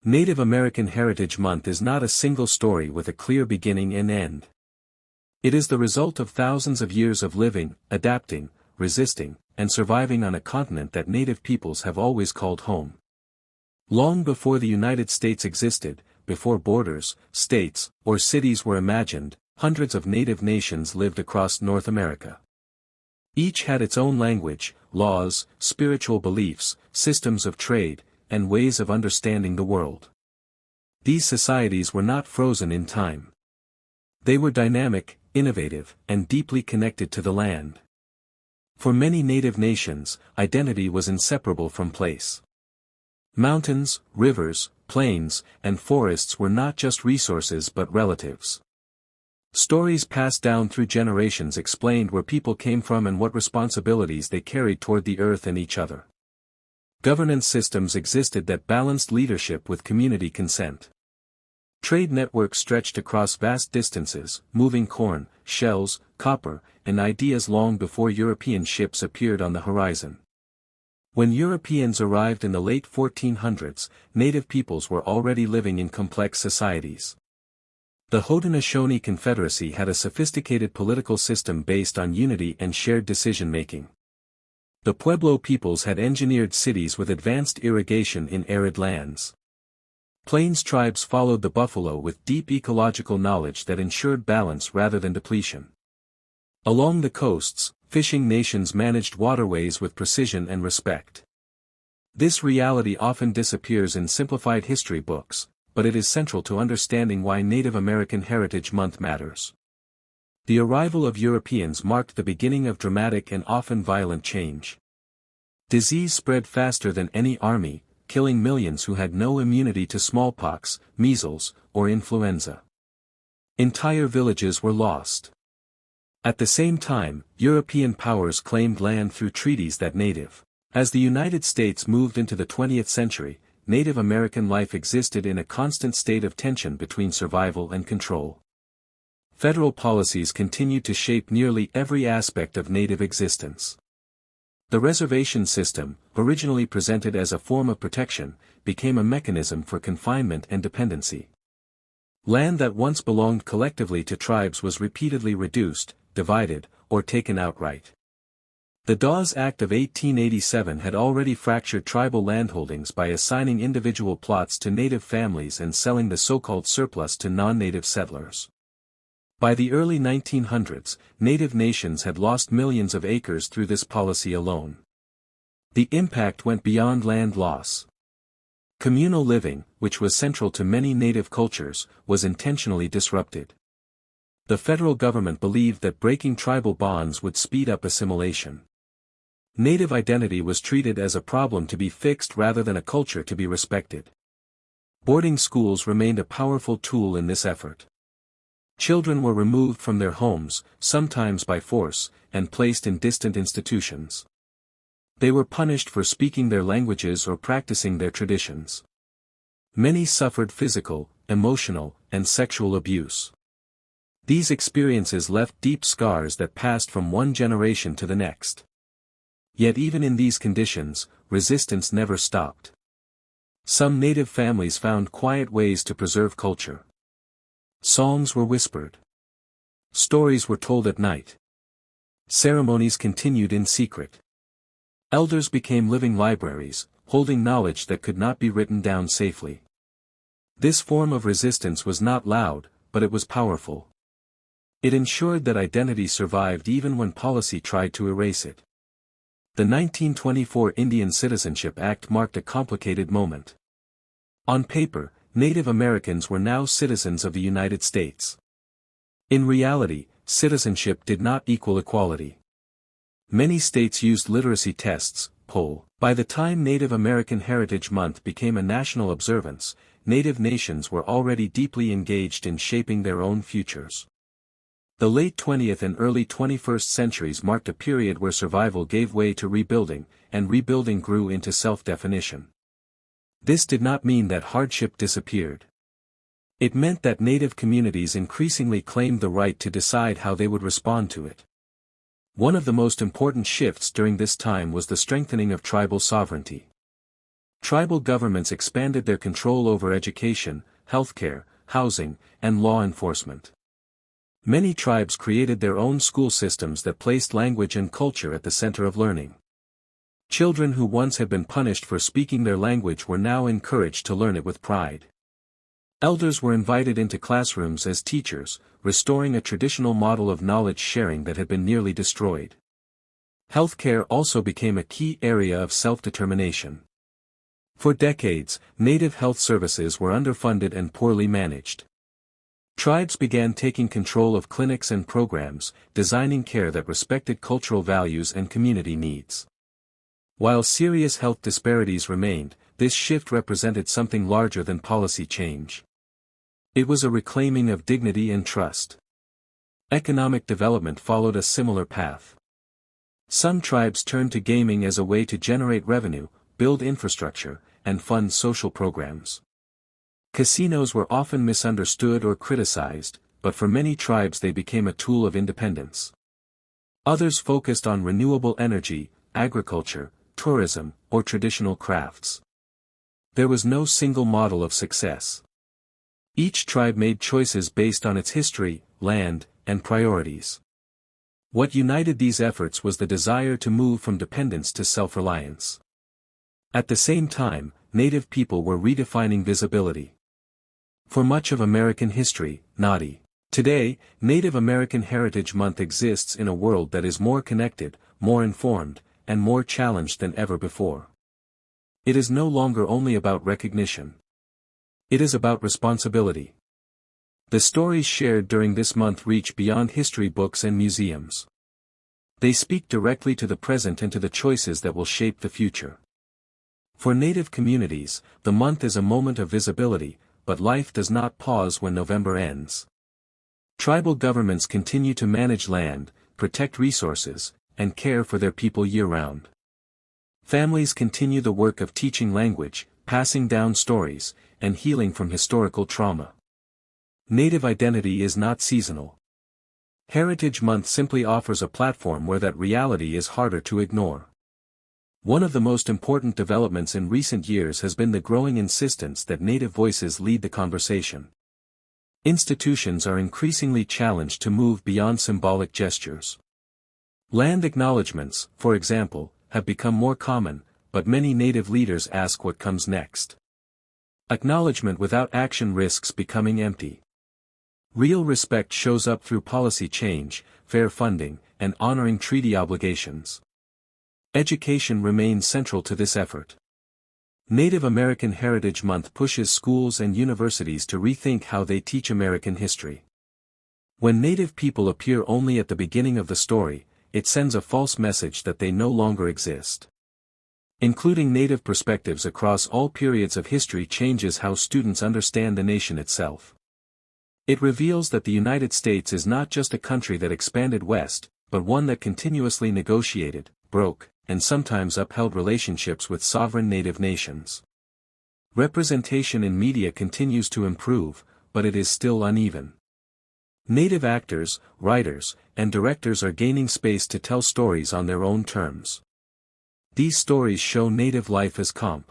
Native American Heritage Month is not a single story with a clear beginning and end. It is the result of thousands of years of living, adapting, resisting, and surviving on a continent that Native peoples have always called home. Long before the United States existed, before borders, states, or cities were imagined, hundreds of Native nations lived across North America. Each had its own language, laws, spiritual beliefs, systems of trade, and ways of understanding the world. These societies were not frozen in time. They were dynamic, innovative, and deeply connected to the land. For many Native nations, identity was inseparable from place. Mountains, rivers, plains, and forests were not just resources but relatives. Stories passed down through generations explained where people came from and what responsibilities they carried toward the earth and each other. Governance systems existed that balanced leadership with community consent. Trade networks stretched across vast distances, moving corn, shells, copper, and ideas long before European ships appeared on the horizon. When Europeans arrived in the late 1400s, Native peoples were already living in complex societies. The Haudenosaunee Confederacy had a sophisticated political system based on unity and shared decision-making. The Pueblo peoples had engineered cities with advanced irrigation in arid lands. Plains tribes followed the buffalo with deep ecological knowledge that ensured balance rather than depletion. Along the coasts, fishing nations managed waterways with precision and respect. This reality often disappears in simplified history books, but it is central to understanding why Native American Heritage Month matters. The arrival of Europeans marked the beginning of dramatic and often violent change. Disease spread faster than any army, killing millions who had no immunity to smallpox, measles, or influenza. Entire villages were lost. At the same time, European powers claimed land through treaties that Native. As the United States moved into the 20th century, Native American life existed in a constant state of tension between survival and control. Federal policies continued to shape nearly every aspect of Native existence. The reservation system, originally presented as a form of protection, became a mechanism for confinement and dependency. Land that once belonged collectively to tribes was repeatedly reduced, divided, or taken outright. The Dawes Act of 1887 had already fractured tribal landholdings by assigning individual plots to Native families and selling the so-called surplus to non-Native settlers. By the early 1900s, Native nations had lost millions of acres through this policy alone. The impact went beyond land loss. Communal living, which was central to many Native cultures, was intentionally disrupted. The federal government believed that breaking tribal bonds would speed up assimilation. Native identity was treated as a problem to be fixed rather than a culture to be respected. Boarding schools remained a powerful tool in this effort. Children were removed from their homes, sometimes by force, and placed in distant institutions. They were punished for speaking their languages or practicing their traditions. Many suffered physical, emotional, and sexual abuse. These experiences left deep scars that passed from one generation to the next. Yet even in these conditions, resistance never stopped. Some Native families found quiet ways to preserve culture. Songs were whispered. Stories were told at night. Ceremonies continued in secret. Elders became living libraries, holding knowledge that could not be written down safely. This form of resistance was not loud, but it was powerful. It ensured that identity survived even when policy tried to erase it. The 1924 Indian Citizenship Act marked a complicated moment. On paper, Native Americans were now citizens of the United States. In reality, citizenship did not equal equality. Many states used literacy tests, poll. By the time Native American Heritage Month became a national observance, Native nations were already deeply engaged in shaping their own futures. The late 20th and early 21st centuries marked a period where survival gave way to rebuilding, and rebuilding grew into self-definition. This did not mean that hardship disappeared. It meant that Native communities increasingly claimed the right to decide how they would respond to it. One of the most important shifts during this time was the strengthening of tribal sovereignty. Tribal governments expanded their control over education, healthcare, housing, and law enforcement. Many tribes created their own school systems that placed language and culture at the center of learning. Children who once had been punished for speaking their language were now encouraged to learn it with pride. Elders were invited into classrooms as teachers, restoring a traditional model of knowledge sharing that had been nearly destroyed. Healthcare also became a key area of self-determination. For decades, native health services were underfunded and poorly managed. Tribes began taking control of clinics and programs, designing care that respected cultural values and community needs. While serious health disparities remained, this shift represented something larger than policy change. It was a reclaiming of dignity and trust. Economic development followed a similar path. Some tribes turned to gaming as a way to generate revenue, build infrastructure, and fund social programs. Casinos were often misunderstood or criticized, but for many tribes they became a tool of independence. Others focused on renewable energy, agriculture, tourism, or traditional crafts. There was no single model of success. Each tribe made choices based on its history, land, and priorities. What united these efforts was the desire to move from dependence to self-reliance. At the same time, Native people were redefining visibility. For much of American history, today, Native American Heritage Month exists in a world that is more connected, more informed, and more challenged than ever before. It is no longer only about recognition. It is about responsibility. The stories shared during this month reach beyond history books and museums. They speak directly to the present and to the choices that will shape the future. For Native communities, the month is a moment of visibility, but life does not pause when November ends. Tribal governments continue to manage land, protect resources, and care for their people year-round. Families continue the work of teaching language, passing down stories, and healing from historical trauma. Native identity is not seasonal. Heritage Month simply offers a platform where that reality is harder to ignore. One of the most important developments in recent years has been the growing insistence that Native voices lead the conversation. Institutions are increasingly challenged to move beyond symbolic gestures. Land acknowledgements, for example, have become more common, but many Native leaders ask what comes next. Acknowledgement without action risks becoming empty. Real respect shows up through policy change, fair funding, and honoring treaty obligations. Education remains central to this effort. Native American Heritage Month pushes schools and universities to rethink how they teach American history. When Native people appear only at the beginning of the story, it sends a false message that they no longer exist. Including Native perspectives across all periods of history changes how students understand the nation itself. It reveals that the United States is not just a country that expanded west, but one that continuously negotiated, broke, and sometimes upheld relationships with sovereign Native nations. Representation in media continues to improve, but it is still uneven. Native actors, writers, and directors are gaining space to tell stories on their own terms. These stories show Native life as comp.